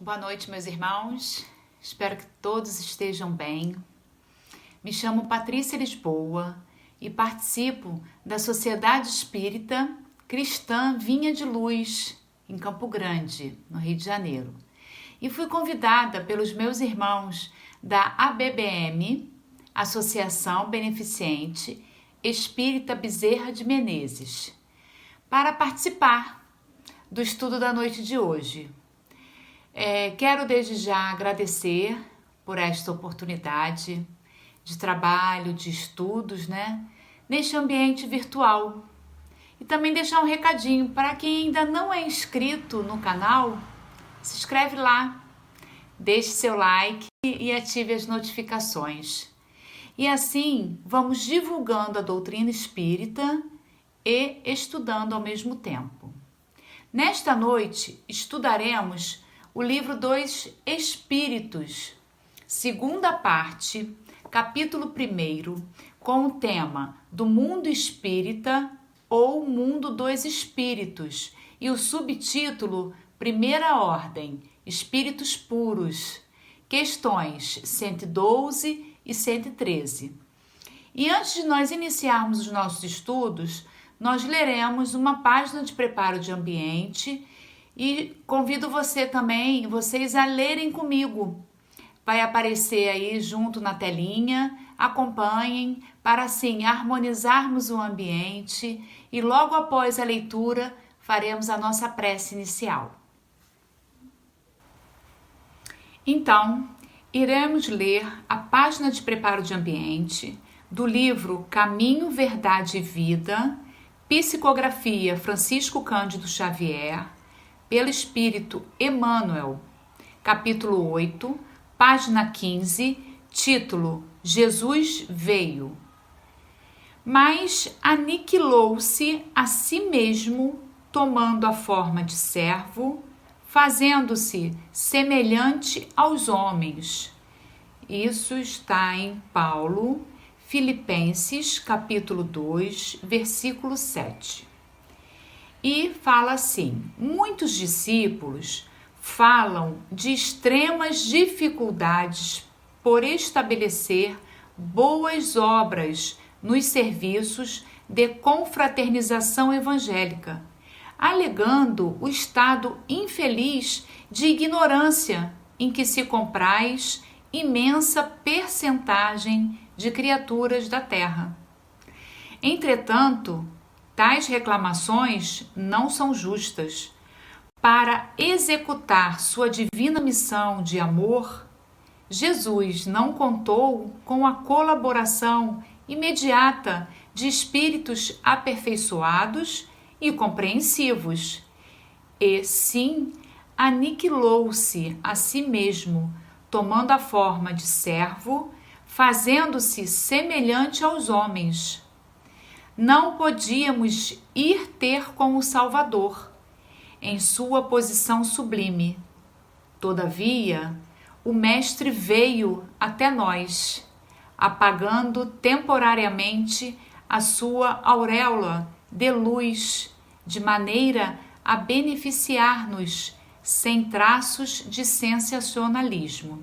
Boa noite, meus irmãos. Espero que todos estejam bem. Me chamo Patrícia Lisboa e participo da Sociedade Espírita Cristã Vinha de Luz, em Campo Grande, no Rio de Janeiro. E fui convidada pelos meus irmãos da ABBM, Associação Beneficente Espírita Bezerra de Menezes, para participar do estudo da noite de hoje. Quero desde já agradecer por esta oportunidade de trabalho, de estudos, neste ambiente virtual. E também deixar um recadinho para quem ainda não é inscrito no canal, se inscreve lá, deixe seu like e ative as notificações. E assim vamos divulgando a doutrina espírita e estudando ao mesmo tempo. Nesta noite estudaremos o livro dos Espíritos, segunda parte, capítulo 1, com o tema do mundo espírita ou mundo dos espíritos e o subtítulo Primeira Ordem, Espíritos Puros, questões 112 e 113. E antes de nós iniciarmos os nossos estudos, nós leremos uma página de preparo de ambiente e convido vocês a lerem comigo. Vai aparecer aí junto na telinha, acompanhem para assim harmonizarmos o ambiente e logo após a leitura faremos a nossa prece inicial. Então, iremos ler a página de preparo de ambiente do livro Caminho, Verdade e Vida, Psicografia Francisco Cândido Xavier, pelo Espírito Emmanuel, capítulo 8, página 15, título Jesus veio. Mas aniquilou-se a si mesmo, tomando a forma de servo, fazendo-se semelhante aos homens. Isso está em Paulo, Filipenses, capítulo 2, versículo 7. E fala assim: muitos discípulos falam de extremas dificuldades por estabelecer boas obras nos serviços de confraternização evangélica, alegando o estado infeliz de ignorância em que se compraz imensa percentagem de criaturas da terra. Entretanto, tais reclamações não são justas. Para executar sua divina missão de amor, Jesus não contou com a colaboração imediata de espíritos aperfeiçoados e compreensivos, e sim aniquilou-se a si mesmo, tomando a forma de servo, fazendo-se semelhante aos homens. Não podíamos ir ter com o Salvador, em sua posição sublime. Todavia, o Mestre veio até nós, apagando temporariamente a sua auréola de luz, de maneira a beneficiar-nos sem traços de sensacionalismo.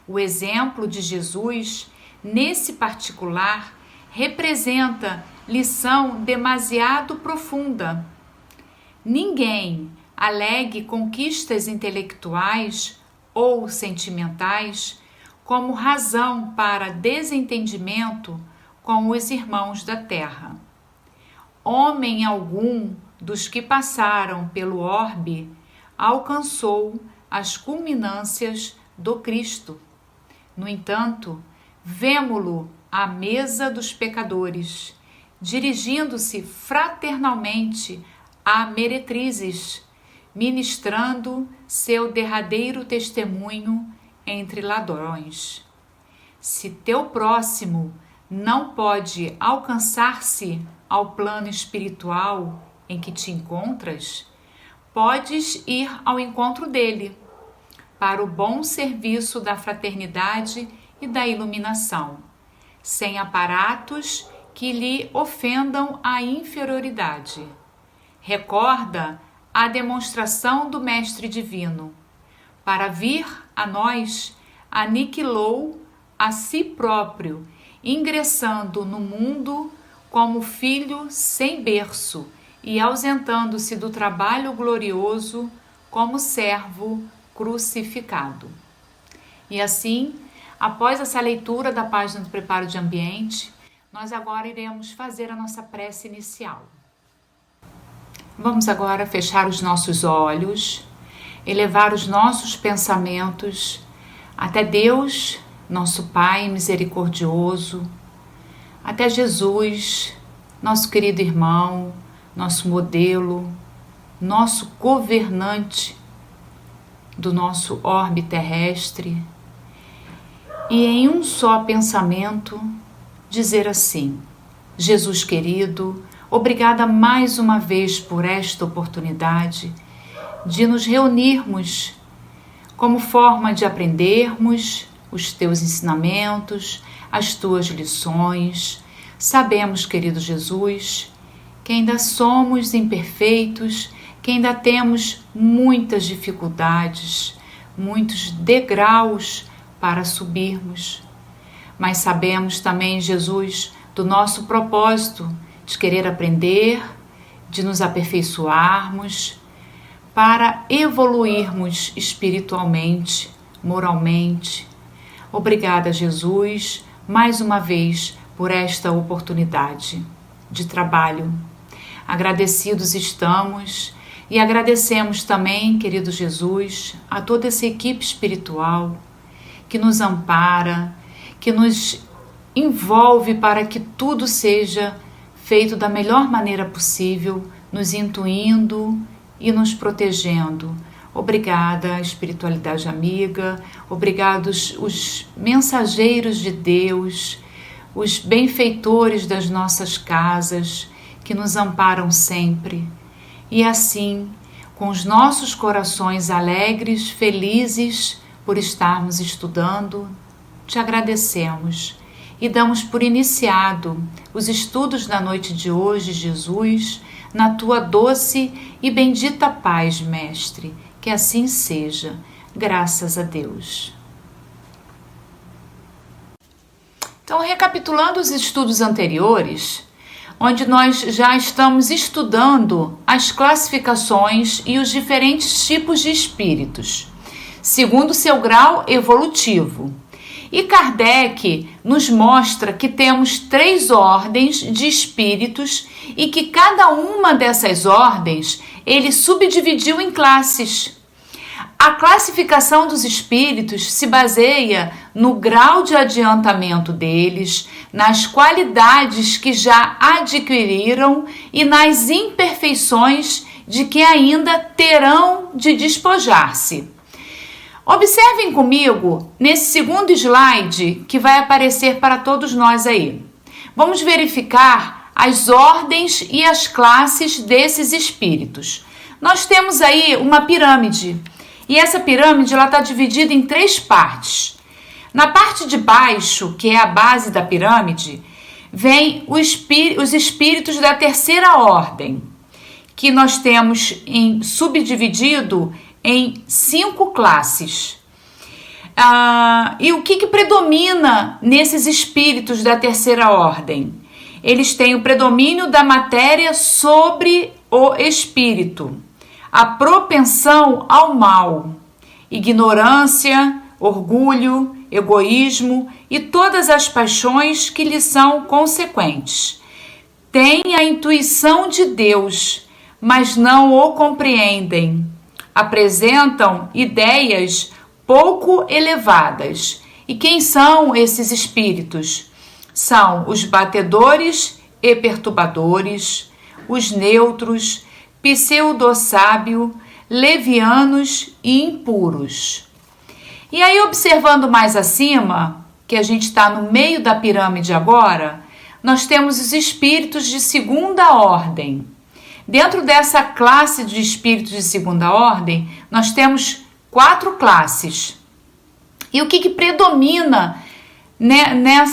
O exemplo de Jesus, nesse particular, representa lição demasiado profunda. Ninguém alegue conquistas intelectuais ou sentimentais como razão para desentendimento com os irmãos da terra. Homem algum dos que passaram pelo orbe alcançou as culminâncias do Cristo. No entanto, vemo-lo à mesa dos pecadores, dirigindo-se fraternalmente a meretrizes, ministrando seu derradeiro testemunho entre ladrões. Se teu próximo não pode alcançar-se ao plano espiritual em que te encontras, podes ir ao encontro dele, para o bom serviço da fraternidade e da iluminação, sem aparatos que lhe ofendam a inferioridade. Recorda a demonstração do Mestre Divino. para vir a nós, aniquilou a si próprio, ingressando no mundo como filho sem berço e ausentando-se do trabalho glorioso como servo crucificado. E assim, após essa leitura da página do preparo de ambiente, nós agora iremos fazer a nossa prece inicial. Vamos agora fechar os nossos olhos, elevar os nossos pensamentos até Deus, nosso Pai misericordioso, até Jesus, nosso querido irmão, nosso modelo, nosso governante do nosso orbe terrestre, e em um só pensamento dizer assim: Jesus querido, obrigada mais uma vez por esta oportunidade de nos reunirmos como forma de aprendermos os teus ensinamentos, as tuas lições. Sabemos, querido Jesus, que ainda somos imperfeitos, que ainda temos muitas dificuldades, muitos degraus para subirmos. Mas sabemos também, Jesus, do nosso propósito de querer aprender, de nos aperfeiçoarmos, para evoluirmos espiritualmente, moralmente. Obrigada, Jesus, mais uma vez por esta oportunidade de trabalho. Agradecidos estamos e agradecemos também, querido Jesus, a toda essa equipe espiritual que nos ampara, que nos envolve para que tudo seja feito da melhor maneira possível, nos intuindo e nos protegendo. Obrigada, espiritualidade amiga, obrigados os mensageiros de Deus, os benfeitores das nossas casas, que nos amparam sempre. E assim, com os nossos corações alegres, felizes por estarmos estudando, te agradecemos e damos por iniciado os estudos da noite de hoje, Jesus, na tua doce e bendita paz, Mestre. Que assim seja, graças a Deus. Então, recapitulando os estudos anteriores, onde nós já estamos estudando as classificações e os diferentes tipos de espíritos, segundo seu grau evolutivo. E Kardec nos mostra que temos 3 ordens de espíritos e que cada uma dessas ordens ele subdividiu em classes. A classificação dos espíritos se baseia no grau de adiantamento deles, nas qualidades que já adquiriram e nas imperfeições de que ainda terão de despojar-se. Observem comigo nesse segundo slide que vai aparecer para todos nós aí. Vamos verificar as ordens e as classes desses espíritos. Nós temos aí uma pirâmide e essa pirâmide está dividida em 3 partes. Na parte de baixo, que é a base da pirâmide, vem os espíritos da terceira ordem, que nós temos subdividido em 5 classes. E o que predomina nesses espíritos da terceira ordem? Eles têm o predomínio da matéria sobre o espírito, a propensão ao mal, ignorância, orgulho, egoísmo e todas as paixões que lhe são consequentes. Têm a intuição de Deus, mas não o compreendem. Apresentam ideias pouco elevadas. E quem são esses espíritos? São os batedores e perturbadores, os neutros, pseudo-sábio, levianos e impuros. E aí, observando mais acima, que a gente está no meio da pirâmide agora, nós temos os espíritos de segunda ordem. Dentro dessa classe de espíritos de segunda ordem, nós temos 4 classes. E o que predomina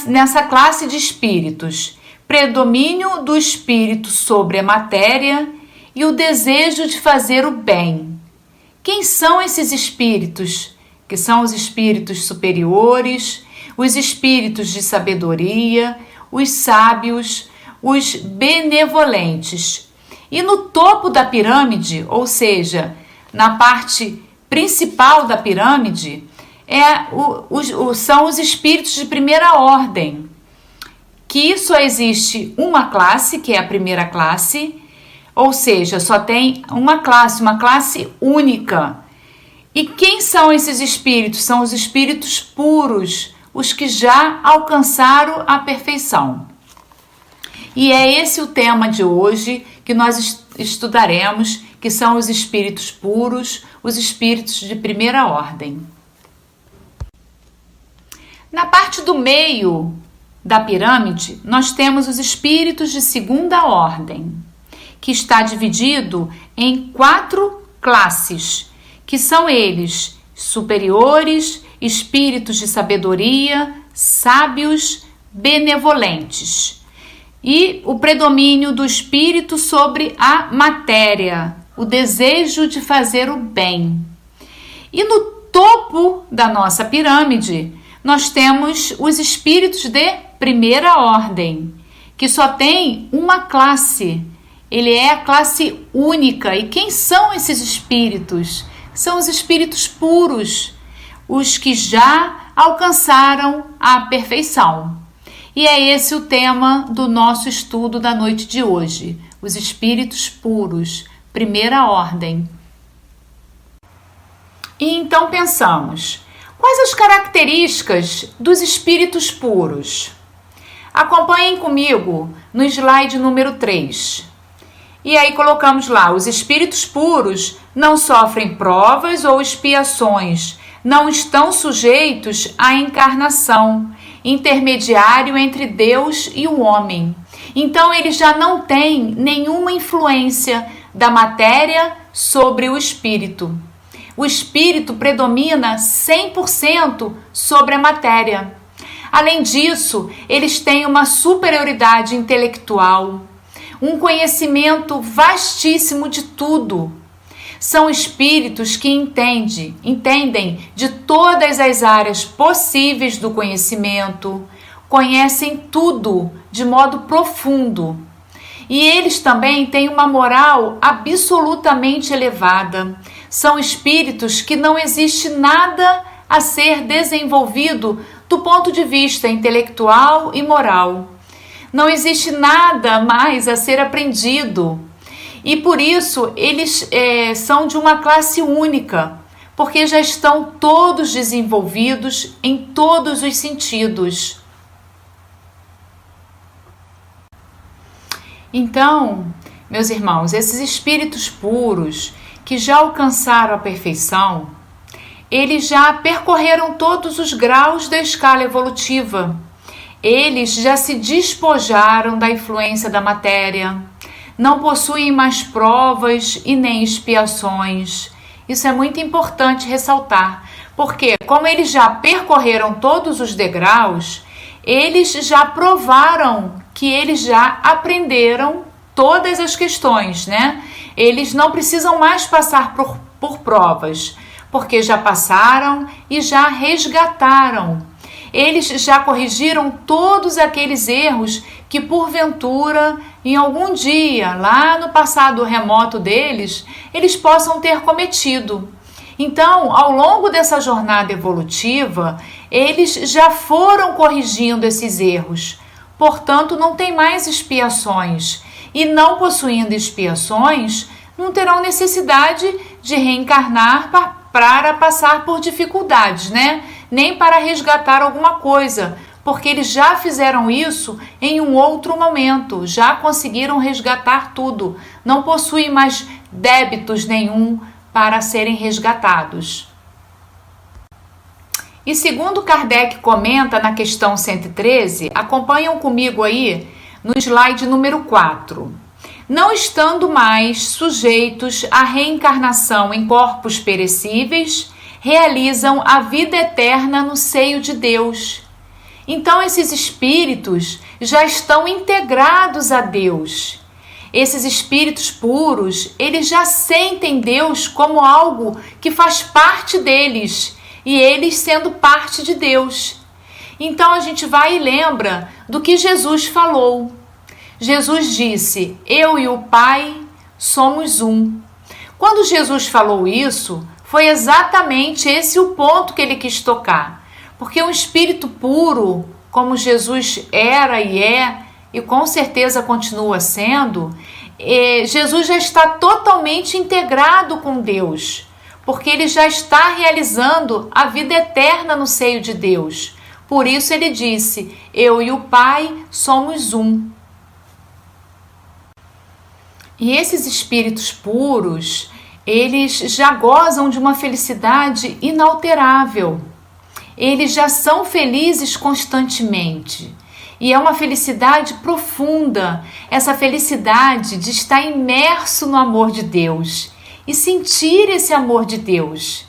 nessa classe de espíritos? Predomínio do espírito sobre a matéria e o desejo de fazer o bem, Quem são esses espíritos? Que são os espíritos superiores, os espíritos de sabedoria, os sábios, os benevolentes. E no topo da pirâmide, ou seja, na parte principal da pirâmide, são os espíritos de primeira ordem, que só existe uma classe, que é a primeira classe, ou seja, só tem uma classe única. E quem são esses espíritos? São os espíritos puros, os que já alcançaram a perfeição. E é esse o tema de hoje que nós estudaremos, que são os espíritos puros, os espíritos de primeira ordem. Na parte do meio da pirâmide, nós temos os espíritos de segunda ordem, que está dividido em 4 classes, que são eles: superiores, espíritos de sabedoria, sábios, benevolentes. E o predomínio do espírito sobre a matéria, o desejo de fazer o bem. E no topo da nossa pirâmide, nós temos os espíritos de primeira ordem, que só tem uma classe. Ele é a classe única. E quem são esses espíritos? São os espíritos puros, os que já alcançaram a perfeição. E é esse o tema do nosso estudo da noite de hoje, os espíritos puros, primeira ordem. E então pensamos, quais as características dos espíritos puros? Acompanhem comigo no slide número 3. E aí colocamos lá, os espíritos puros não sofrem provas ou expiações, não estão sujeitos à encarnação, intermediário entre Deus e o homem. Então eles já não têm nenhuma influência da matéria sobre o espírito. O espírito predomina 100% sobre a matéria. Além disso, eles têm uma superioridade intelectual, um conhecimento vastíssimo de tudo. São espíritos que entendem de todas as áreas possíveis do conhecimento, conhecem tudo de modo profundo. E eles também têm uma moral absolutamente elevada. São espíritos que não existe nada a ser desenvolvido do ponto de vista intelectual e moral. Não existe nada mais a ser aprendido. E por isso eles são de uma classe única, porque já estão todos desenvolvidos em todos os sentidos. Então, meus irmãos, esses espíritos puros que já alcançaram a perfeição, eles já percorreram todos os graus da escala evolutiva. Eles já se despojaram da influência da matéria, não possuem mais provas e nem expiações. Isso é muito importante ressaltar, porque como eles já percorreram todos os degraus, eles já provaram que eles já aprenderam todas as questões, né? Eles não precisam mais passar por provas, porque já passaram e já resgataram. Eles já corrigiram todos aqueles erros que, porventura, em algum dia, lá no passado remoto deles, eles possam ter cometido. Então, ao longo dessa jornada evolutiva, eles já foram corrigindo esses erros. Portanto, não tem mais expiações. E não possuindo expiações, não terão necessidade de reencarnar para passar por dificuldades, né? Nem para resgatar alguma coisa, porque eles já fizeram isso em um outro momento, já conseguiram resgatar tudo, não possuem mais débitos nenhum para serem resgatados. E segundo Kardec comenta na questão 113, acompanham comigo aí no slide número 4. Não estando mais sujeitos à reencarnação em corpos perecíveis, realizam a vida eterna no seio de Deus. Então esses espíritos já estão integrados a Deus. Esses espíritos puros, eles já sentem Deus como algo que faz parte deles e eles sendo parte de Deus. Então a gente vai e lembra do que Jesus falou. Jesus disse: eu e o Pai somos um. Quando Jesus falou isso, foi exatamente esse o ponto que ele quis tocar. Porque um espírito puro, como Jesus era e é, e com certeza continua sendo, Jesus já está totalmente integrado com Deus, porque ele já está realizando a vida eterna no seio de Deus. Por isso ele disse: eu e o Pai somos um. E esses espíritos puros, eles já gozam de uma felicidade inalterável. Eles já são felizes constantemente. E é uma felicidade profunda, essa felicidade de estar imerso no amor de Deus e sentir esse amor de Deus.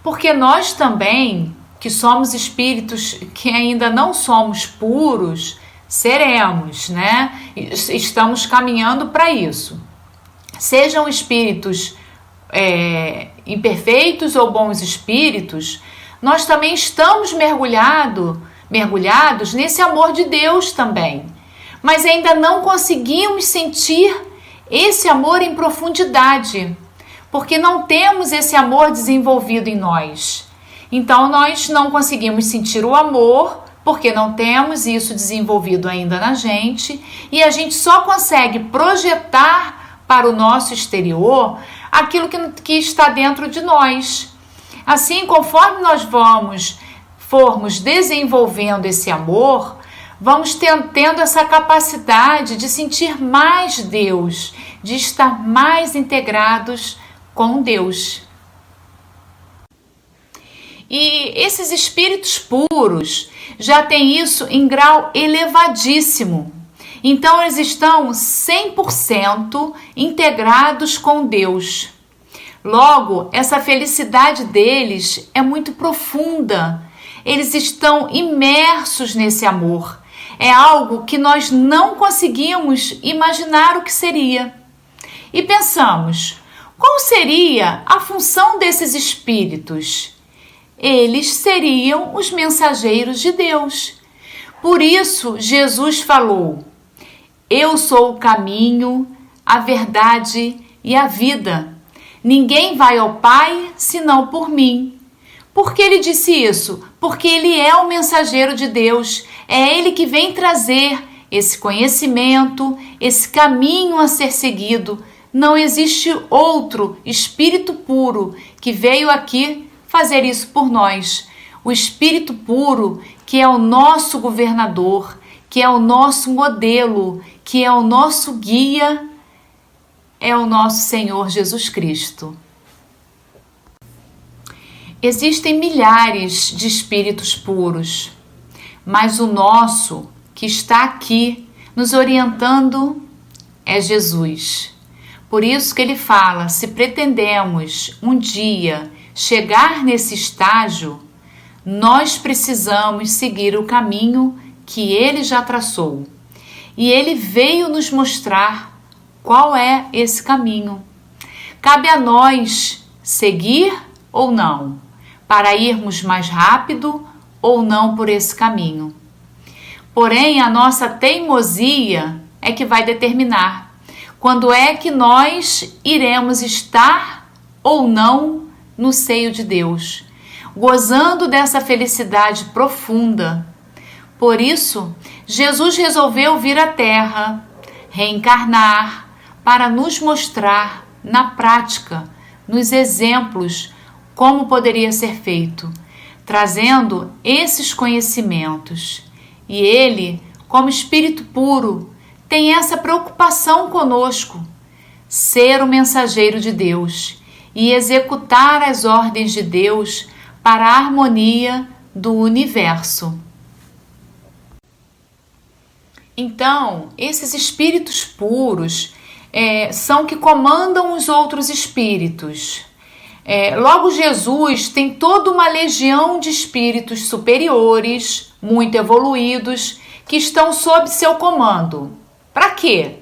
Porque nós também, que somos espíritos que ainda não somos puros, seremos, né? Estamos caminhando para isso. Sejam espíritos imperfeitos ou bons espíritos, nós também estamos mergulhados nesse amor de Deus também. Mas ainda não conseguimos sentir esse amor em profundidade, porque não temos esse amor desenvolvido em nós. Então nós não conseguimos sentir o amor, porque não temos isso desenvolvido ainda na gente, e a gente só consegue projetar para o nosso exterior aquilo que está dentro de nós. Assim, conforme nós formos desenvolvendo esse amor, vamos tendo essa capacidade de sentir mais Deus, de estar mais integrados com Deus. E esses espíritos puros já têm isso em grau elevadíssimo. Então eles estão 100% integrados com Deus. Logo, essa felicidade deles é muito profunda. Eles estão imersos nesse amor. É algo que nós não conseguimos imaginar o que seria. E pensamos, qual seria a função desses espíritos? Eles seriam os mensageiros de Deus. Por isso, Jesus falou: eu sou o caminho, a verdade e a vida. Ninguém vai ao Pai senão por mim. Por que ele disse isso? Porque ele é o mensageiro de Deus. É ele que vem trazer esse conhecimento, esse caminho a ser seguido. Não existe outro espírito puro que veio aqui fazer isso por nós. O espírito puro, que é o nosso governador, que é o nosso modelo, que é o nosso guia, é o nosso Senhor Jesus Cristo. Existem milhares de espíritos puros, mas o nosso, que está aqui nos orientando, é Jesus. Por isso que ele fala, se pretendemos um dia chegar nesse estágio, nós precisamos seguir o caminho que ele já traçou. E ele veio nos mostrar qual é esse caminho. Cabe a nós seguir ou não, para irmos mais rápido ou não por esse caminho. Porém, a nossa teimosia é que vai determinar quando é que nós iremos estar ou não no seio de Deus, gozando dessa felicidade profunda. Por isso, Jesus resolveu vir à Terra, reencarnar, para nos mostrar na prática, nos exemplos, como poderia ser feito, trazendo esses conhecimentos. E ele, como espírito puro, tem essa preocupação conosco, ser o mensageiro de Deus e executar as ordens de Deus para a harmonia do universo. Então, esses espíritos puros são que comandam os outros espíritos. Logo, Jesus tem toda uma legião de espíritos superiores, muito evoluídos, que estão sob seu comando. Para quê?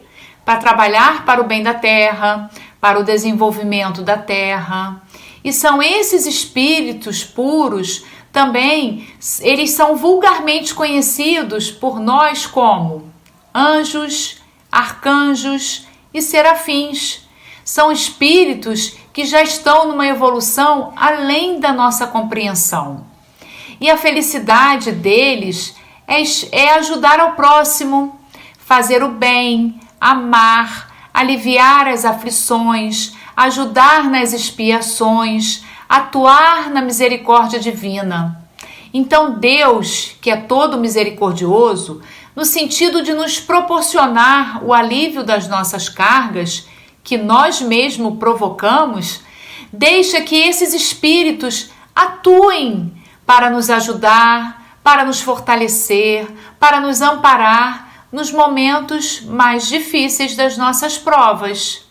para trabalhar para o bem da terra, para o desenvolvimento da terra. E são esses espíritos puros também, eles são vulgarmente conhecidos por nós como anjos, arcanjos e serafins. São espíritos que já estão numa evolução além da nossa compreensão. E a felicidade deles é ajudar ao próximo, fazer o bem, amar, aliviar as aflições, ajudar nas expiações, atuar na misericórdia divina. Então Deus, que é todo misericordioso, no sentido de nos proporcionar o alívio das nossas cargas, que nós mesmos provocamos, deixa que esses espíritos atuem para nos ajudar, para nos fortalecer, para nos amparar nos momentos mais difíceis das nossas provas.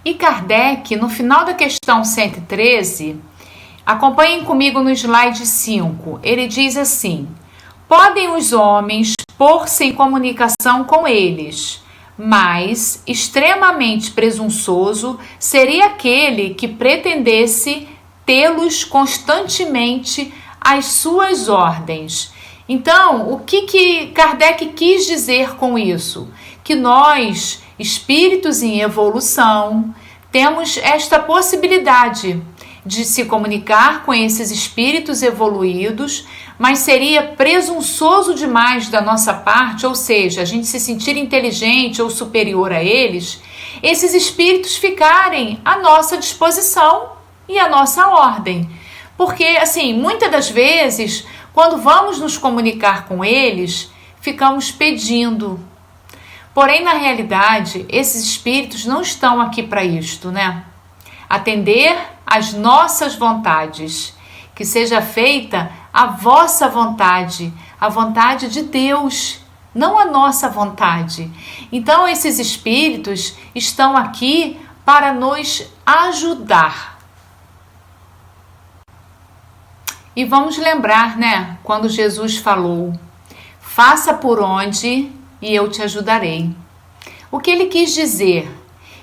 E Kardec, no final da questão 113, acompanhem comigo no slide 5, ele diz assim: podem os homens pôr-se em comunicação com eles, mas extremamente presunçoso seria aquele que pretendesse tê-los constantemente às suas ordens. Então, o que Kardec quis dizer com isso? Que nós, espíritos em evolução, temos esta possibilidade de se comunicar com esses espíritos evoluídos, mas seria presunçoso demais da nossa parte, ou seja, a gente se sentir inteligente ou superior a eles, esses espíritos ficarem à nossa disposição e à nossa ordem. Porque, assim, muitas das vezes, quando vamos nos comunicar com eles, ficamos pedindo. Porém, na realidade, esses espíritos não estão aqui para isto, né? Atender às nossas vontades, que seja feita a vossa vontade, a vontade de Deus, não a nossa vontade. Então, esses espíritos estão aqui para nos ajudar. E vamos lembrar, né, quando Jesus falou: faça por onde e eu te ajudarei. O que ele quis dizer?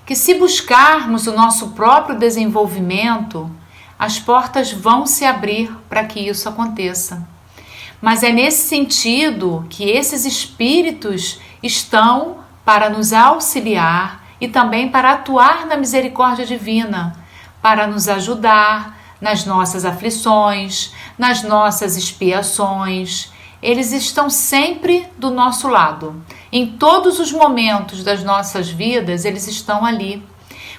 Que se buscarmos o nosso próprio desenvolvimento, as portas vão se abrir para que isso aconteça. Mas é nesse sentido que esses espíritos estão para nos auxiliar e também para atuar na misericórdia divina, para nos ajudar nas nossas aflições, nas nossas expiações. Eles estão sempre do nosso lado. Em todos os momentos das nossas vidas, eles estão ali.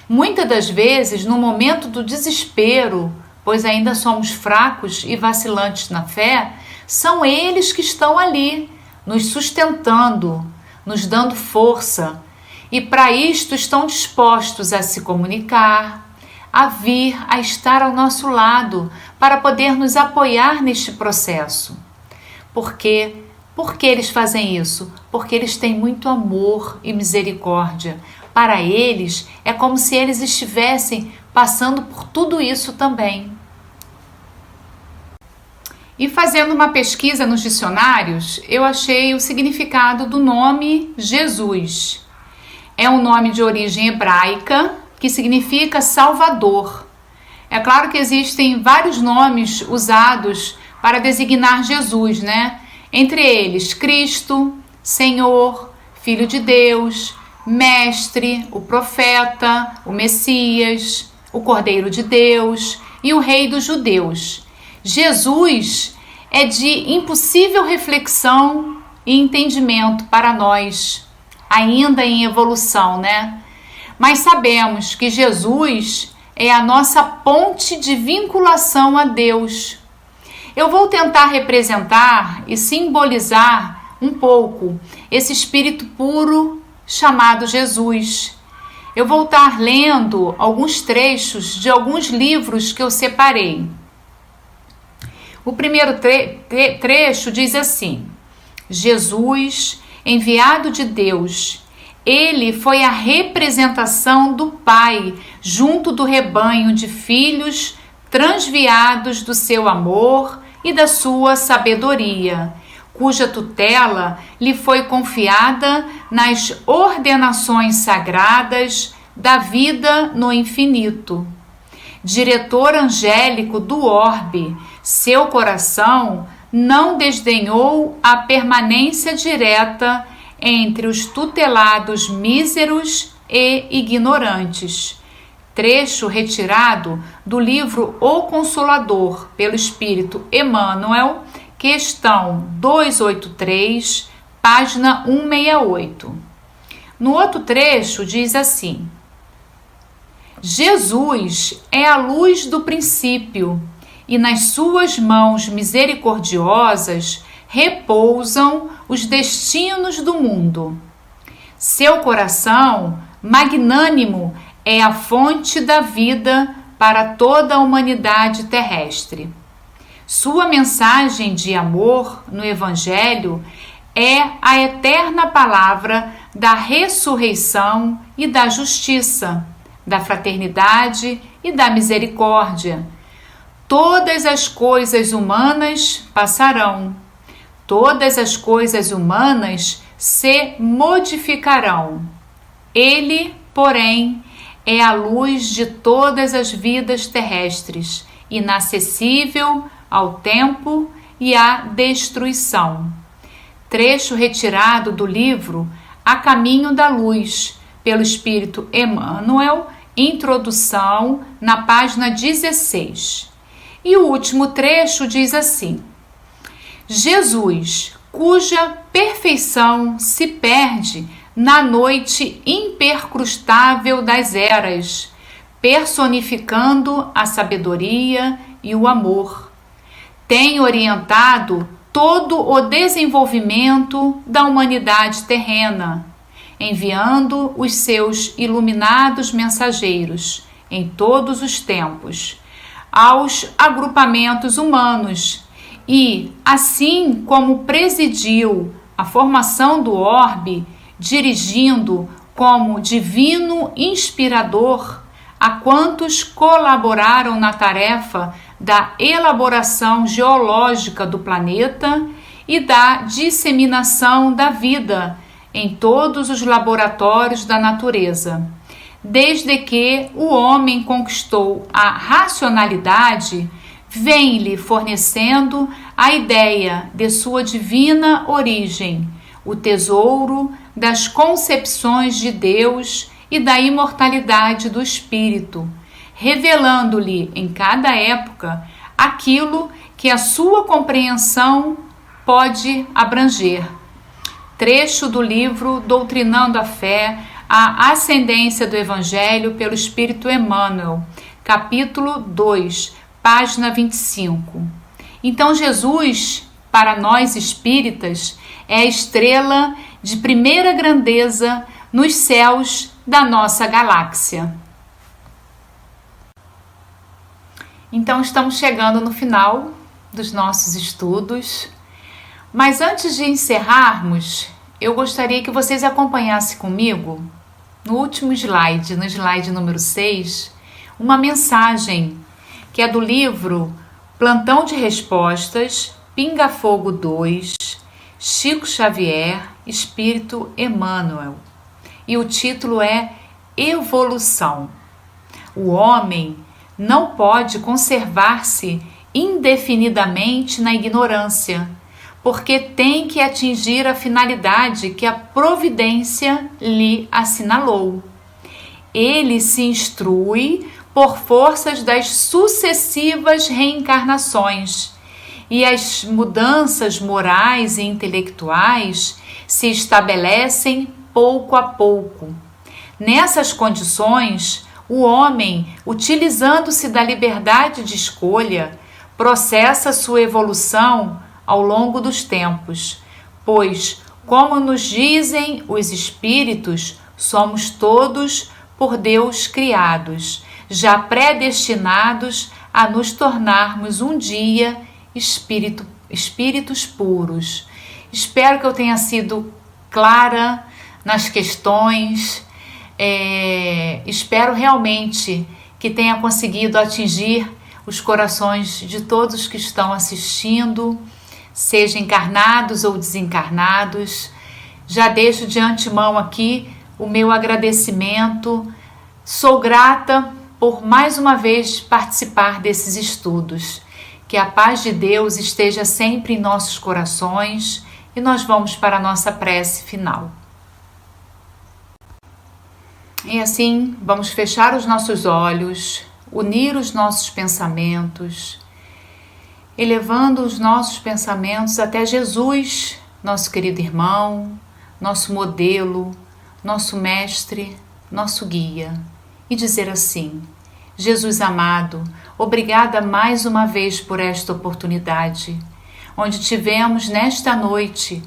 Muitas das vezes, no momento do desespero, pois ainda somos fracos e vacilantes na fé, são eles que estão ali, nos sustentando, nos dando força. E para isto estão dispostos a se comunicar, a vir, a estar ao nosso lado, para poder nos apoiar neste processo. Por quê? Por que eles fazem isso? Porque eles têm muito amor e misericórdia. Para eles, é como se eles estivessem passando por tudo isso também. E fazendo uma pesquisa nos dicionários, eu achei o significado do nome Jesus. É um nome de origem hebraica, que significa Salvador. É claro que existem vários nomes usados para designar Jesus, né? Entre eles, Cristo, Senhor, Filho de Deus, Mestre, o Profeta, o Messias, o Cordeiro de Deus e o Rei dos Judeus. Jesus é de impossível reflexão e entendimento para nós, ainda em evolução, né? Mas sabemos que Jesus é a nossa ponte de vinculação a Deus. Eu vou tentar representar e simbolizar um pouco esse espírito puro chamado Jesus. Eu vou estar lendo alguns trechos de alguns livros que eu separei. O primeiro trecho diz assim: Jesus, enviado de Deus, ele foi a representação do Pai junto do rebanho de filhos transviados do seu amor e da sua sabedoria, cuja tutela lhe foi confiada nas ordenações sagradas da vida no infinito. Diretor angélico do orbe, seu coração não desdenhou a permanência direta entre os tutelados míseros e ignorantes. Trecho retirado do livro O Consolador, pelo Espírito Emmanuel, questão 283, página 168. No outro trecho diz assim: Jesus é a luz do princípio, e nas suas mãos misericordiosas repousam os destinos do mundo. Seu coração magnânimo é a fonte da vida para toda a humanidade terrestre. Sua mensagem de amor no Evangelho é a eterna palavra da ressurreição e da justiça, da fraternidade e da misericórdia. Todas as coisas humanas passarão, todas as coisas humanas se modificarão. Ele, porém, é a luz de todas as vidas terrestres, inacessível ao tempo e à destruição. Trecho retirado do livro A Caminho da Luz, pelo Espírito Emmanuel, introdução, na página 16. E o último trecho diz assim: Jesus, cuja perfeição se perde na noite impercrustável das eras, personificando a sabedoria e o amor, tem orientado todo o desenvolvimento da humanidade terrena, enviando os seus iluminados mensageiros em todos os tempos aos agrupamentos humanos e, assim como presidiu a formação do orbe, dirigindo como divino inspirador a quantos colaboraram na tarefa da elaboração geológica do planeta e da disseminação da vida em todos os laboratórios da natureza. Desde que o homem conquistou a racionalidade, vem-lhe fornecendo a ideia de sua divina origem, o tesouro das concepções de Deus e da imortalidade do espírito, revelando-lhe em cada época aquilo que a sua compreensão pode abranger. Trecho do livro Doutrinando a Fé, a Ascendência do Evangelho pelo Espírito Emmanuel, capítulo 2, página 25. Então Jesus, para nós espíritas, é a estrela de primeira grandeza nos céus da nossa galáxia. Então estamos chegando no final dos nossos estudos, mas antes de encerrarmos, eu gostaria que vocês acompanhassem comigo no último slide, no slide número 6, uma mensagem que é do livro Plantão de Respostas, Pinga Fogo 2, Chico Xavier, Espírito Emmanuel. E o título é Evolução. O homem não pode conservar-se indefinidamente na ignorância, porque tem que atingir a finalidade que a providência lhe assinalou. Ele se instrui por forças das sucessivas reencarnações, e as mudanças morais e intelectuais se estabelecem pouco a pouco. Nessas condições, o homem, utilizando-se da liberdade de escolha, processa sua evolução ao longo dos tempos, pois, como nos dizem os espíritos, somos todos por Deus criados, já predestinados a nos tornarmos um dia espíritos puros. Espero que eu tenha sido clara nas questões, espero realmente que tenha conseguido atingir os corações de todos que estão assistindo, seja encarnados ou desencarnados. Já deixo de antemão aqui o meu agradecimento. Sou grata por mais uma vez participar desses estudos. Que a paz de Deus esteja sempre em nossos corações e nós vamos para a nossa prece final. E assim, vamos fechar os nossos olhos, unir os nossos pensamentos, elevando os nossos pensamentos até Jesus, nosso querido irmão, nosso modelo, nosso mestre, nosso guia, e dizer assim: Jesus amado, obrigada mais uma vez por esta oportunidade, onde tivemos nesta noite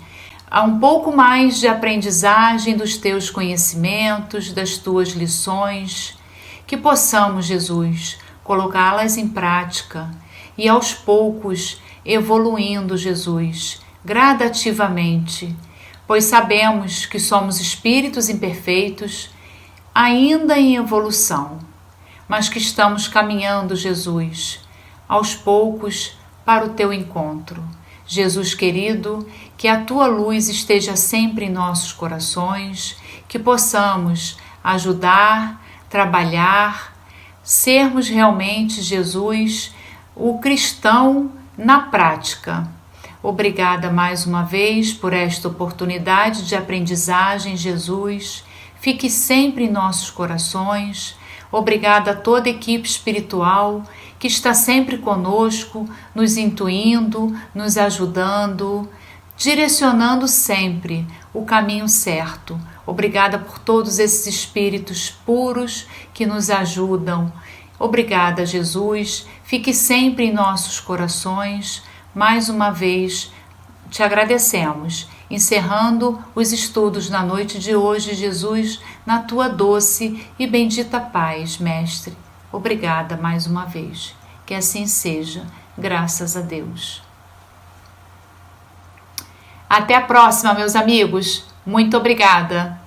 um pouco mais de aprendizagem dos teus conhecimentos, das tuas lições, que possamos, Jesus, colocá-las em prática e aos poucos evoluindo, Jesus, gradativamente, pois sabemos que somos espíritos imperfeitos, ainda em evolução, mas que estamos caminhando, Jesus, aos poucos para o teu encontro. Jesus querido, que a tua luz esteja sempre em nossos corações, que possamos ajudar, trabalhar, sermos realmente, Jesus, o cristão na prática. Obrigada mais uma vez por esta oportunidade de aprendizagem, Jesus. Fique sempre em nossos corações. Obrigada a toda a equipe espiritual que está sempre conosco, nos intuindo, nos ajudando, direcionando sempre o caminho certo. Obrigada por todos esses espíritos puros que nos ajudam. Obrigada, Jesus. Fique sempre em nossos corações. Mais uma vez, te agradecemos, encerrando os estudos na noite de hoje, Jesus, na tua doce e bendita paz, Mestre. Obrigada mais uma vez. Que assim seja, graças a Deus. Até a próxima, meus amigos. Muito obrigada.